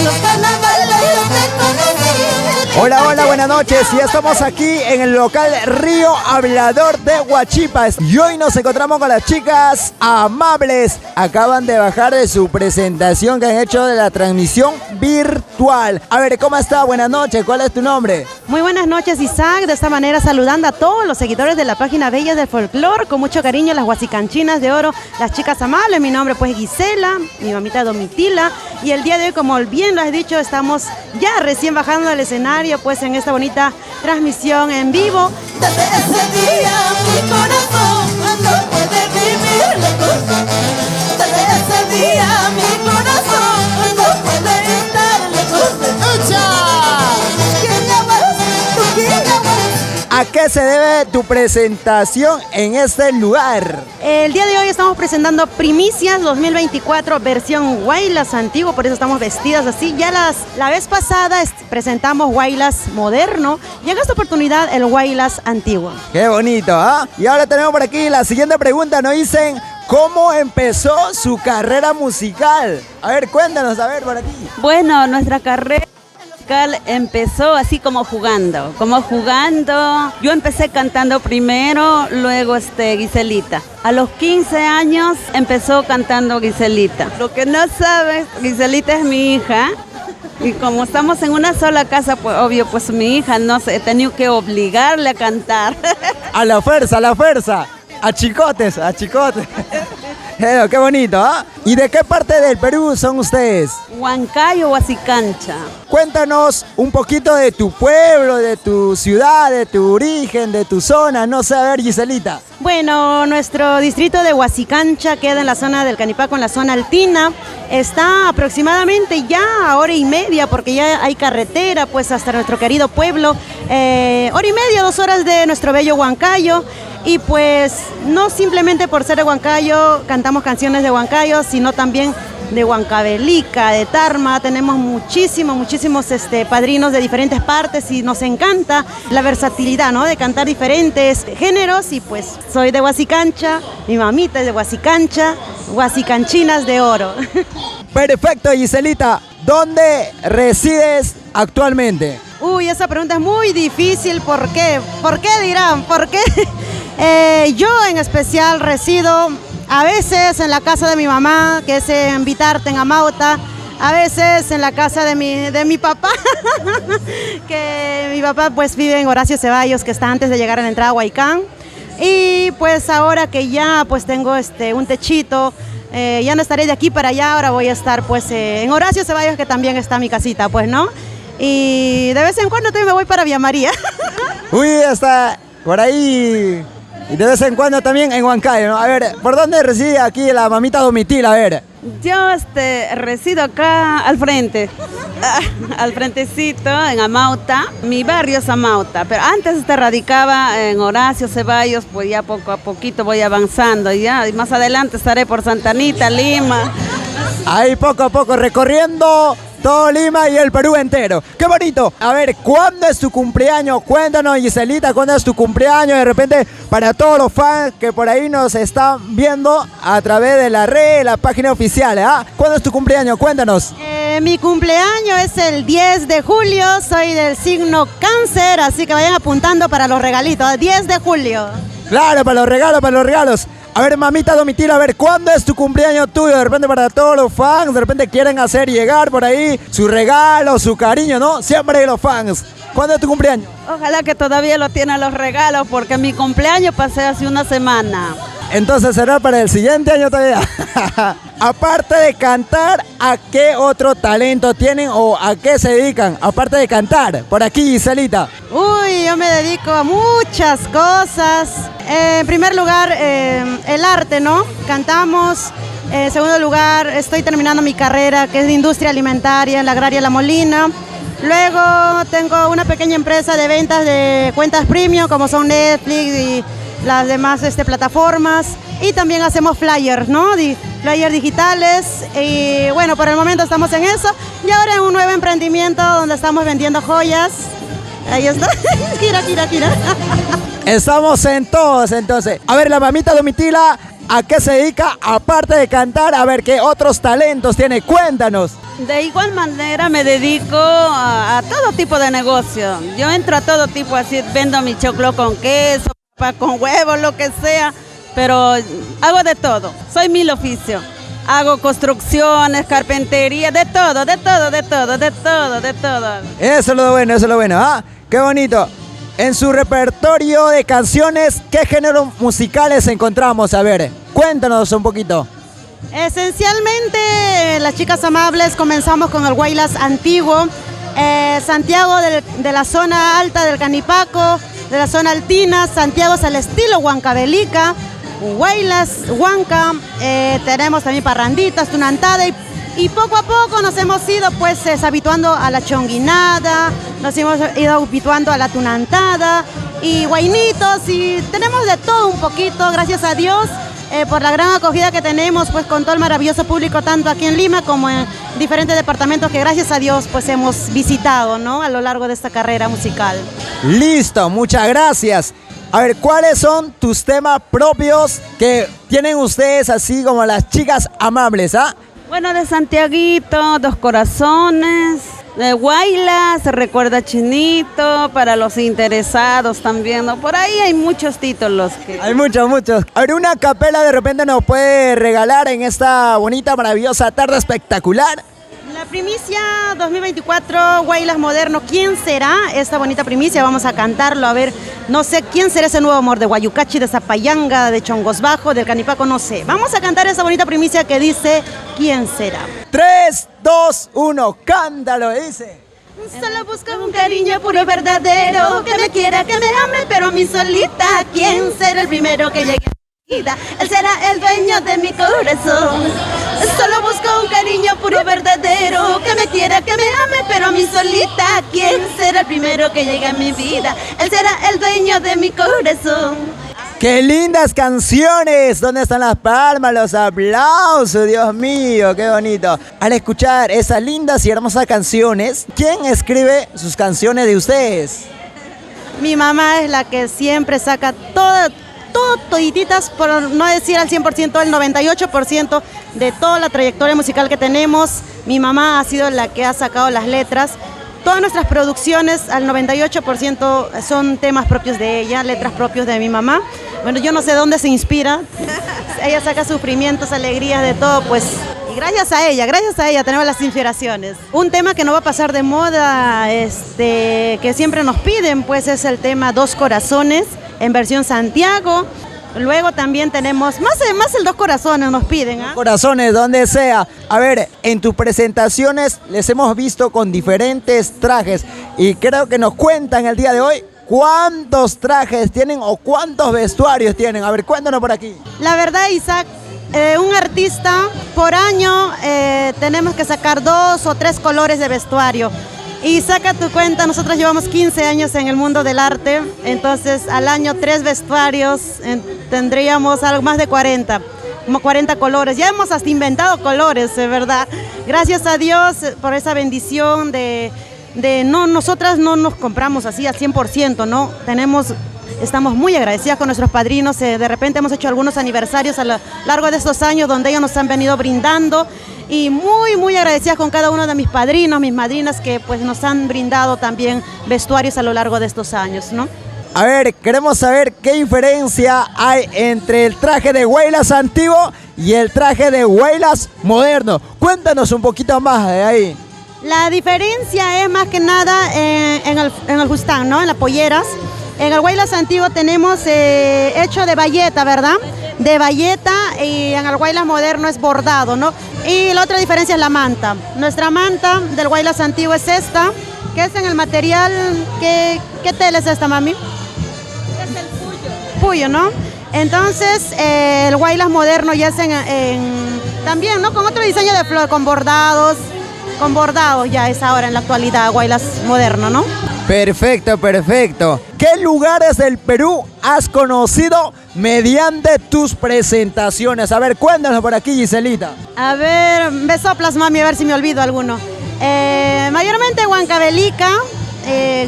los carnavales yo te conocí. Hola, hola, buenas noches. Ya estamos aquí en el local Río Hablador de Huachipas. Y hoy nos encontramos con las chicas Amables. Acaban de bajar de su presentación que han hecho de la transmisión virtual. A ver, ¿cómo está? Buenas noches. ¿Cuál es tu nombre? Muy buenas noches, Isaac. De esta manera saludando a todos los seguidores de la página Bellas del Folclor. Con mucho cariño, las huasicanchinas de oro, las chicas Amables. Mi nombre pues Gisela, mi mamita Domitila. Y el día de hoy, como bien lo has dicho, estamos ya recién bajando del escenario pues en esta bonita transmisión en vivo. Desde ese día mi corazón no puede vivir lejos. Desde ese día mi corazón no puede estar lejos de tu. ¿Quién llamas? ¿Tú quién llamas? ¿A qué se debe tu presentación en este lugar? El día de hoy estamos presentando Primicias 2024 versión Huaylas antiguo, por eso estamos vestidas así. Ya la vez pasada presentamos Huaylas moderno y en esta oportunidad el Huaylas antiguo. Qué bonito, ¿ah? Y ahora tenemos por aquí la siguiente pregunta. Nos dicen, ¿cómo empezó su carrera musical? A ver, cuéntanos, a ver, por aquí. Bueno, nuestra carrera musical empezó así como jugando. Yo empecé cantando primero, luego Giselita. A los 15 años empezó cantando Giselita. Lo que no sabes, Giselita es mi hija. Y como estamos en una sola casa, pues obvio, pues mi hija, no sé, he tenido que obligarle a cantar. A la fuerza, a chicotes. Qué bonito, ¿ah? ¿Y de qué parte del Perú son ustedes? Huancayo, Huasicancha. Cuéntanos un poquito de tu pueblo, de tu ciudad, de tu origen, de tu zona. No sé, a ver, Giselita. Bueno, nuestro distrito de Huasicancha queda en la zona del Canipaco, en la zona altina. Está aproximadamente ya a hora y media, porque ya hay carretera, pues hasta nuestro querido pueblo. Hora y media, 2 horas de nuestro bello Huancayo. Y pues no simplemente por ser de Huancayo cantamos canciones de Huancayo, sino también de Huancavelica, de Tarma. Tenemos muchísimos padrinos de diferentes partes y nos encanta la versatilidad, ¿no? De cantar diferentes géneros. Y pues soy de Huasicancha, mi mamita es de Huasicancha, huasicanchinas de oro. Perfecto, Giselita. ¿Dónde resides actualmente? Uy, esa pregunta es muy difícil. ¿Por qué? ¿Por qué dirán? ¿Por qué? Yo en especial resido a veces en la casa de mi mamá, que es en Vitarte, en Amauta, a veces en la casa de mi papá, que mi papá pues vive en Horacio Ceballos, que está antes de llegar a la entrada a Huaycán. Y pues ahora que ya pues tengo un techito, ya no estaré de aquí para allá, ahora voy a estar pues en Horacio Ceballos, que también está mi casita, pues, ¿no? Y de vez en cuando también me voy para Villa María. Uy, está por ahí. Y de vez en cuando también en Huancayo, ¿no? A ver, ¿por dónde reside aquí la mamita Domitila? A ver. Yo resido acá al frente, al frentecito, en Amauta. Mi barrio es Amauta, pero antes radicaba en Horacio Ceballos, pues ya poco a poquito voy avanzando ya. Y más adelante estaré por Santa Anita, Lima. Ahí poco a poco recorriendo todo Lima y el Perú entero. ¡Qué bonito! A ver, ¿cuándo es tu cumpleaños? Cuéntanos, Giselita, ¿cuándo es tu cumpleaños? De repente, para todos los fans que por ahí nos están viendo a través de la red, la página oficial, ¿ah? ¿Cuándo es tu cumpleaños? Cuéntanos. Mi cumpleaños es el 10 de julio, soy del signo Cáncer, así que vayan apuntando para los regalitos, 10 de julio. Claro, para los regalos. A ver, mamita Domitila, a ver, ¿cuándo es tu cumpleaños tuyo? De repente para todos los fans, de repente quieren hacer llegar por ahí su regalo, su cariño, ¿no? Siempre los fans. ¿Cuándo es tu cumpleaños? Ojalá que todavía lo tienen los regalos, porque mi cumpleaños pasé hace una semana. Entonces será para el siguiente año todavía. Aparte de cantar, ¿a qué otro talento tienen o a qué se dedican? Aparte de cantar, por aquí, Giselita. Uy, yo me dedico a muchas cosas. En primer lugar, el arte, ¿no? Cantamos. En segundo lugar, estoy terminando mi carrera, que es de industria alimentaria en la agraria La Molina. Luego tengo una pequeña empresa de ventas de cuentas premium, como son Netflix y las demás plataformas. Y también hacemos flyers, ¿no? Flyers digitales. Y bueno, por el momento estamos en eso. Y ahora en un nuevo emprendimiento donde estamos vendiendo joyas. Ahí está. Gira. Estamos en todos, entonces. A ver, la mamita Domitila, ¿A qué se dedica aparte de cantar? A ver, ¿qué otros talentos tiene? Cuéntanos. De igual manera me dedico a todo tipo de negocio. Yo entro a todo tipo, así vendo mi choclo con queso, papa con huevo, lo que sea, pero hago de todo. Soy mil oficio. Hago construcciones, carpintería, de todo, de todo, de todo, de todo, de todo. Eso es lo bueno, eso es lo bueno. Ah, qué bonito. En su repertorio de canciones, ¿qué géneros musicales encontramos? A ver, cuéntanos un poquito. Esencialmente, las chicas amables comenzamos con el Guaylas antiguo, Santiago de la zona alta del Canipaco, de la zona altina, Santiago es al estilo huancavelica, Guaylas, Huanca, tenemos también parranditas, tunantada y poco a poco nos hemos ido pues habituando a la chonguinada, nos hemos ido habituando a la tunantada y guainitos y tenemos de todo un poquito, gracias a Dios. Por la gran acogida que tenemos pues con todo el maravilloso público tanto aquí en Lima como en diferentes departamentos que gracias a Dios pues hemos visitado, ¿no? A lo largo de esta carrera musical. Listo, muchas gracias. A ver, ¿cuáles son tus temas propios que tienen ustedes así como las chicas amables, ah? Bueno, de Santiaguito, Dos Corazones, de Guayla, se recuerda Chinito, para los interesados también, ¿no? Por ahí hay muchos títulos. Hay muchos, muchos. A ver, una capela de repente nos puede regalar en esta bonita, maravillosa tarde espectacular. La primicia 2024, Guaylas Moderno, ¿quién será esta bonita primicia? Vamos a cantarlo, a ver, no sé quién será ese nuevo amor de Guayucachi, de Zapayanga, de Chongos Bajo, del Canipaco, no sé. Vamos a cantar esa bonita primicia que dice, ¿quién será? 3, 2, 1, cántalo, dice. Solo busco un cariño puro y verdadero, que me quiera, que me ame, pero a mí solita. ¿Quién será el primero que llegue a mi vida? Él será el dueño de mi corazón. Solo busco un cariño puro y verdadero, que me quiera, que me ame, pero a mí solita. ¿Quién será el primero que llegue a mi vida? Él será el dueño de mi corazón. ¡Qué lindas canciones! ¿Dónde están las palmas, los aplausos? Dios mío, qué bonito. Al escuchar esas lindas y hermosas canciones, ¿quién escribe sus canciones de ustedes? Mi mamá es la que siempre saca todititas, por no decir al 100%, el 98% de toda la trayectoria musical que tenemos. Mi mamá ha sido la que ha sacado las letras. Todas nuestras producciones, al 98% son temas propios de ella, letras propios de mi mamá. Bueno, yo no sé dónde se inspira. Ella saca sufrimientos, alegrías, de todo, pues. Y gracias a ella tenemos las inspiraciones. Un tema que no va a pasar de moda, que siempre nos piden, pues es el tema Dos Corazones, en versión Santiago. Luego también tenemos, más el Dos Corazones nos piden. ¿Ah? Corazones, donde sea. A ver, en tus presentaciones les hemos visto con diferentes trajes y creo que nos cuentan el día de hoy cuántos trajes tienen o cuántos vestuarios tienen. A ver, cuéntanos por aquí. La verdad, Isaac, un artista por año tenemos que sacar 2 o 3 colores de vestuario. Y saca tu cuenta, nosotros llevamos 15 años en el mundo del arte, entonces al año 3 vestuarios, tendríamos algo más de 40, como 40 colores. Ya hemos hasta inventado colores, ¿verdad? Gracias a Dios por esa bendición nosotras no nos compramos así al 100%, ¿no? Estamos muy agradecidas con nuestros padrinos, de repente hemos hecho algunos aniversarios a lo largo de estos años donde ellos nos han venido brindando y muy agradecidas con cada uno de mis padrinos, mis madrinas que pues nos han brindado también vestuarios a lo largo de estos años, ¿no? A ver, queremos saber qué diferencia hay entre el traje de Guaylas antiguo y el traje de Guaylas moderno. Cuéntanos un poquito más de ahí. La diferencia es más que nada en el justán, ¿no? En las polleras. En el Guaylas antiguo tenemos hecho de bayeta, ¿verdad? De bayeta, y en el Guaylas moderno es bordado, ¿no? Y la otra diferencia es la manta. Nuestra manta del Guaylas antiguo es esta, que es en el material, ¿qué tela es esta, mami? Es el puyo, ¿no? Entonces, el Guaylas moderno ya es también, ¿no? Con otro diseño de flor, con bordados ya es ahora en la actualidad Guaylas moderno, ¿no? Perfecto, perfecto. ¿Qué lugares del Perú has conocido mediante tus presentaciones? A ver, cuéntanos por aquí, Giselita. A ver, me soplas, mami, a ver si me olvido alguno. Mayormente Huancavelica,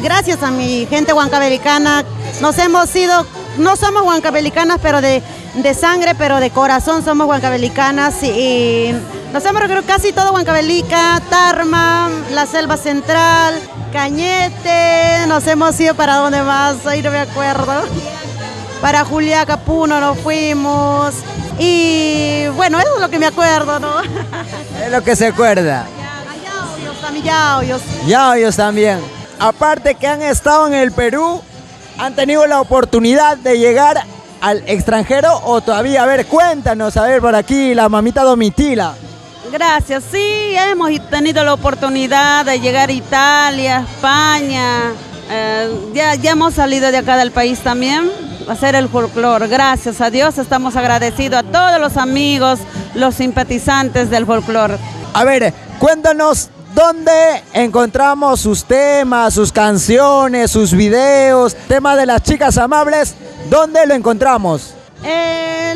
gracias a mi gente huancavelicana, no somos huancavelicanas, pero de de sangre, pero de corazón somos huancavelicanas y nos hemos recorrido casi todo Huancavelica, Tarma, la Selva Central, Cañete, nos hemos ido para dónde más, ahí no me acuerdo. Para Juliaca, Puno nos fuimos y bueno, eso es lo que me acuerdo, ¿no? Es lo que se acuerda. Yaoyos también. Aparte que han estado en el Perú, ¿han tenido la oportunidad de llegar al extranjero o todavía? A ver, cuéntanos, a ver, por aquí, la mamita Domitila. Gracias, sí, hemos tenido la oportunidad de llegar a Italia, España, ya hemos salido de acá del país también a hacer el folclore. Gracias a Dios, estamos agradecidos a todos los amigos, los simpatizantes del folclore. A ver, cuéntanos dónde encontramos sus temas, sus canciones, sus videos, tema de las chicas amables, ¿dónde lo encontramos?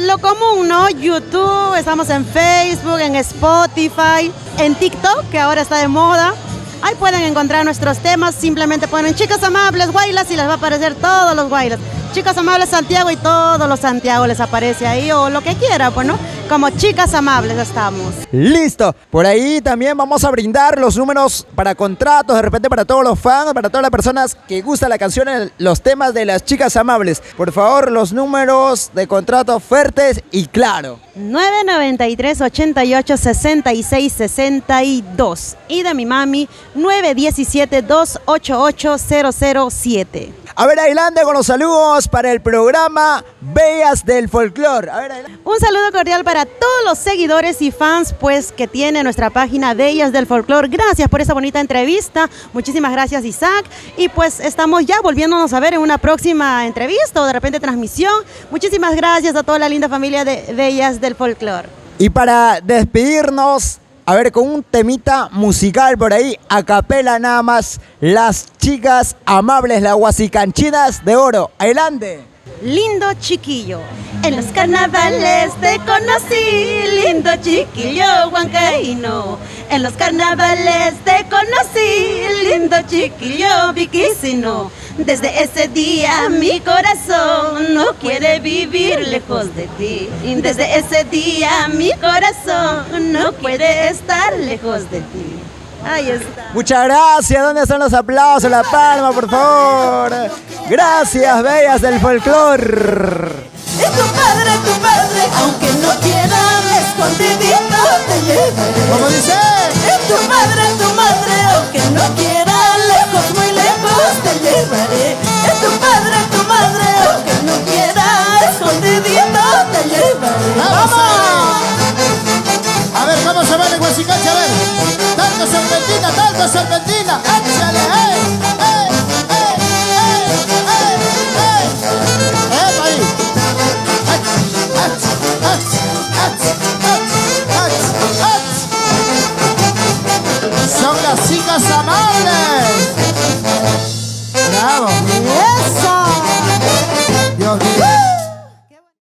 Lo común, ¿no? YouTube, estamos en Facebook, en Spotify, en TikTok, que ahora está de moda. Ahí pueden encontrar nuestros temas, simplemente ponen Chicas Amables, Guaylas y les va a aparecer todos los Guaylas. Chicas Amables Santiago y todos los Santiago les aparece ahí o lo que quiera, pues, ¿no? Como Chicas Amables estamos. Listo. Por ahí también vamos a brindar los números para contratos, de repente para todos los fans, para todas las personas que gustan la canción, los temas de las Chicas Amables. Por favor, los números de contrato fuertes y claro. 993 88 66 62 y de mi mami 917 288 007. A ver, Ailande, con los saludos para el programa Bellas del Folclor. A ver, Ailande. Un saludo cordial para todos los seguidores y fans pues que tiene nuestra página Bellas del Folclor. Gracias por esa bonita entrevista. Muchísimas gracias, Isaac. Y pues estamos ya volviéndonos a ver en una próxima entrevista o de repente transmisión. Muchísimas gracias a toda la linda familia de Bellas del Folclor. Y para despedirnos, a ver, con un temita musical por ahí, a capela nada más, las Chicas Amables, las Huasicanchinas de Oro. Adelante. Lindo chiquillo. En los carnavales te conocí, lindo chiquillo huancaíno. En los carnavales te conocí, lindo chiquillo viquicino. Desde ese día mi corazón no quiere vivir lejos de ti. Desde ese día mi corazón no quiere estar lejos de ti. Ahí está. Muchas gracias. ¿Dónde están los aplausos? La palma, por favor. Gracias, Bellas del Folclor. Es tu padre, aunque no quiera, escondidito te llevaré. ¿Cómo dice? Es tu madre, aunque no quiera, lejos, muy lejos te llevaré. Es tu madre, aunque no quiera, escondidito te llevaré. ¡Vamos! A ver, ¿cómo se va el Huasicancha? A ver, tanto serpentina,